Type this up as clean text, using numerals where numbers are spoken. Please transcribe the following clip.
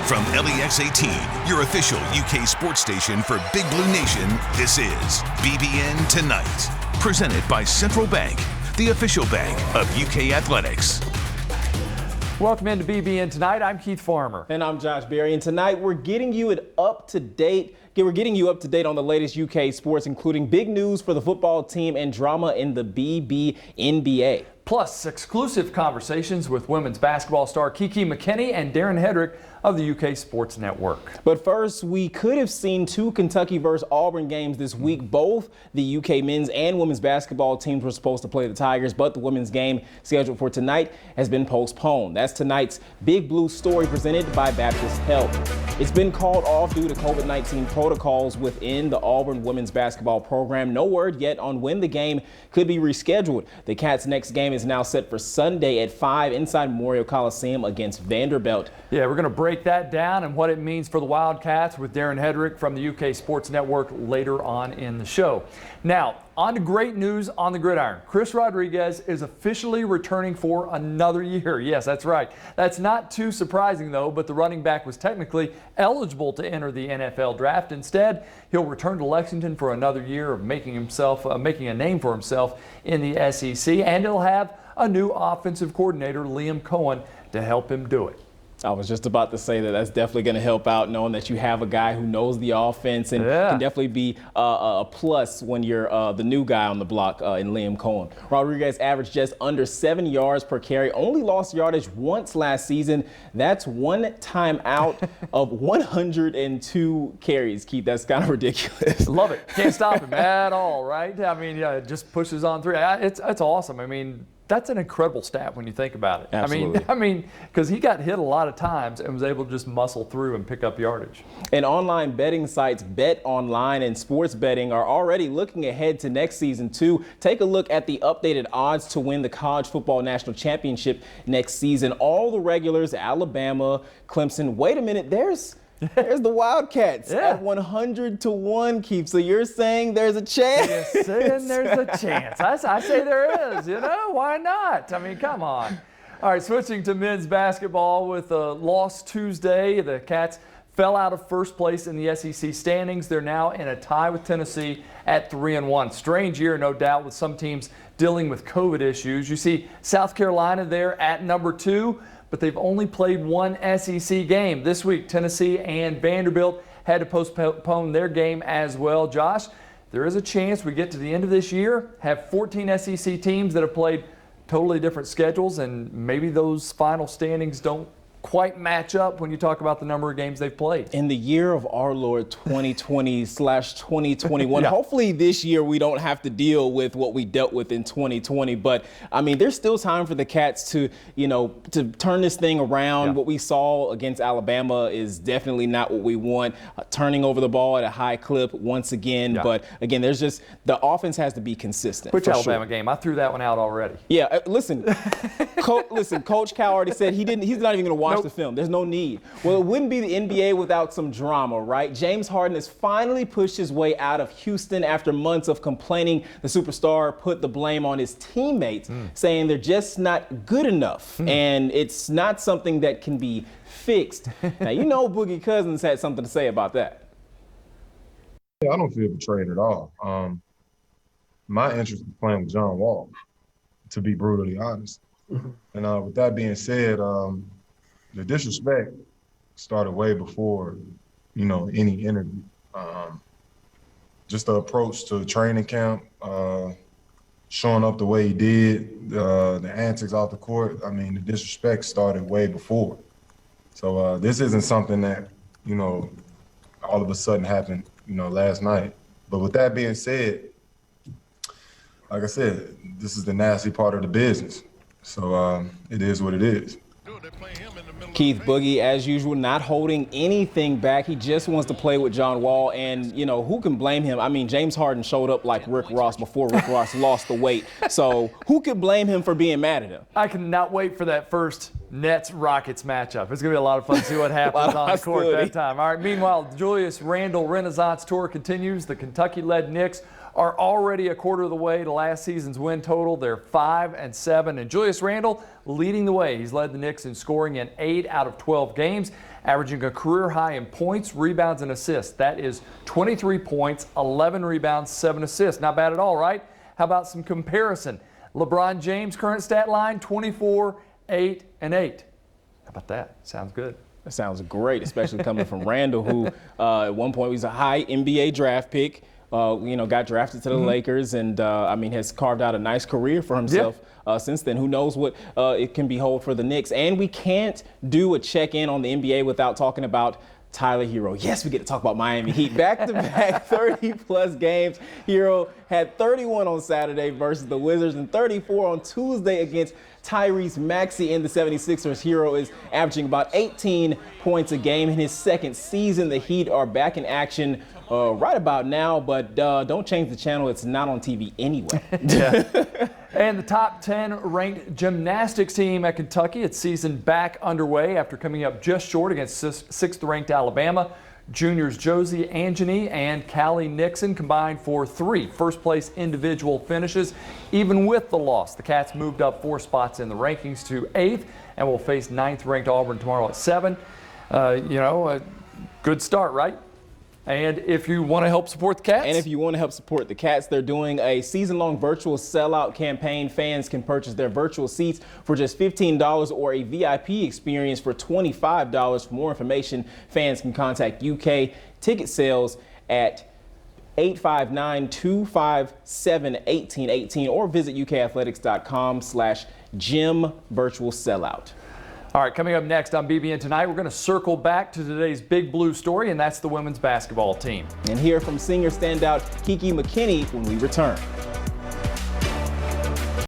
From LEX 18, your official UK sports station for Big Blue Nation, this is BBN Tonight. Presented by Central Bank, the official bank of UK Athletics. Welcome into BBN Tonight. I'm Keith Farmer. And I'm Josh Berry. And tonight we're getting you up to date on the latest UK sports, including big news for the football team and drama in the BBNBA. Plus, exclusive conversations with women's basketball star Kiki McKinney and Darren Hedrick of the UK Sports Network. But first, we could have seen two Kentucky versus Auburn games this week. Both the UK men's and women's basketball teams were supposed to play the Tigers, but the women's game scheduled for tonight has been postponed. That's tonight's Big Blue story presented by Baptist Health. It's been called off due to COVID-19 protocols within the Auburn women's basketball program. No word yet on when the game could be rescheduled. The Cats' next game is now set for Sunday at 5 inside Memorial Coliseum against Vanderbilt. Yeah, we're going to break that down and what it means for the Wildcats with Darren Hedrick from the UK Sports Network later on in the show. Now, on to great news on the gridiron. Chris Rodriguez is officially returning for another year. Yes, that's right. That's not too surprising, though, but the running back was technically eligible to enter the NFL draft. Instead, he'll return to Lexington for another year of making a name for himself in the SEC, and he'll have a new offensive coordinator, Liam Cohen, to help him do it. I was just about to say that's definitely going to help out, knowing that you have a guy who knows the offense and can definitely be a plus when you're the new guy on the block in Liam Cohen. Rodriguez averaged just under 7 yards per carry, only lost yardage once last season. That's one time out of 102 carries. Keith, that's kind of ridiculous. Love it. Can't stop him at all, right? I mean, yeah, it just pushes on through. It's awesome. I mean, that's an incredible stat when you think about it. Absolutely. I mean, because he got hit a lot of times and was able to just muscle through and pick up yardage. And online betting sites Bet Online and Sports Betting are already looking ahead to next season too. Take a look at the updated odds to win the College Football National Championship next season. All the regulars, Alabama, Clemson. Wait a minute, there's the Wildcats at 100-1, Keith. So you're saying there's a chance? You're saying there's a chance. I say there is. Why not? I mean, come on. All right, switching to men's basketball with a loss Tuesday. The Cats fell out of first place in the SEC standings. They're now in a tie with Tennessee at 3-1. Strange year, no doubt, with some teams dealing with COVID issues. You see South Carolina there at number 2. But they've only played one SEC game. This week, Tennessee and Vanderbilt had to postpone their game as well. Josh, there is a chance we get to the end of this year, have 14 SEC teams that have played totally different schedules, and maybe those final standings don't quite match up when you talk about the number of games they've played. In the year of our Lord 2020/2021, hopefully this year we don't have to deal with what we dealt with in 2020. But I mean, there's still time for the Cats to turn this thing around. Yeah. What we saw against Alabama is definitely not what we want. Turning over the ball at a high clip once again. Yeah. But again, there's just the offense has to be consistent. Which Alabama game? I threw that one out already. Yeah, listen, Coach Cal already said he's not even going to watch the film. There's no need. Well, it wouldn't be the NBA without some drama, right? James Harden has finally pushed his way out of Houston after months of complaining. The superstar put the blame on his teammates, saying they're just not good enough, and it's not something that can be fixed. Now, Boogie Cousins had something to say about that. Yeah, I don't feel betrayed at all. My interest is playing with John Wall, to be brutally honest. And with that being said, the disrespect started way before, any interview. Just the approach to training camp, showing up the way he did, the antics off the court. I mean, the disrespect started way before. So this isn't something that, all of a sudden happened, last night. But with that being said, like I said, this is the nasty part of the business. So it is what it is. Keith, Boogie, as usual, not holding anything back. He just wants to play with John Wall, and, who can blame him? I mean, James Harden showed up like Rick Ross before Rick Ross lost the weight. So who could blame him for being mad at him? I cannot wait for that first Nets-Rockets matchup. It's going to be a lot of fun to see what happens on the court that time. All right, meanwhile, the Julius Randle Renaissance Tour continues. The Kentucky-led Knicks are already a quarter of the way to last season's win total. They're 5-7, and Julius Randle leading the way. He's led the Knicks in scoring in 8 out of 12 games, averaging a career high in points, rebounds, and assists. That is 23 points, 11 rebounds, 7 assists. Not bad at all, right? How about some comparison? LeBron James' current stat line, 24, 8, and 8. How about that? Sounds good. That sounds great, especially coming from Randall, who at one point was a high NBA draft pick. Got drafted to the Lakers, and has carved out a nice career for himself since then. Who knows what it can behold for the Knicks? And we can't do a check-in on the NBA without talking about Tyler Hero. Yes, we get to talk about Miami Heat. Back-to-back 30-plus games. Hero had 31 on Saturday versus the Wizards and 34 on Tuesday against Tyrese Maxey and the 76ers. Hero is averaging about 18 points a game in his second season. The Heat are back in action right about now, but don't change the channel. It's not on TV anyway. And the top 10 ranked gymnastics team at Kentucky, its season back underway after coming up just short against 6th ranked Alabama. Juniors Josie Angeny and Callie Nixon combined for 3 first-place individual finishes. Even with the loss, the Cats moved up 4 spots in the rankings to 8th and will face 9th ranked Auburn tomorrow at 7. A good start, right? And if you want to help support the Cats. They're doing a season-long virtual sellout campaign. Fans can purchase their virtual seats for just $15 or a VIP experience for $25. For more information, fans can contact UK Ticket Sales at 859-257-1818 or visit ukathletics.com/gym virtual sellout. All right, coming up next on BBN Tonight, we're going to circle back to today's Big Blue story, and that's the women's basketball team. And hear from senior standout Kiki McKinney when we return.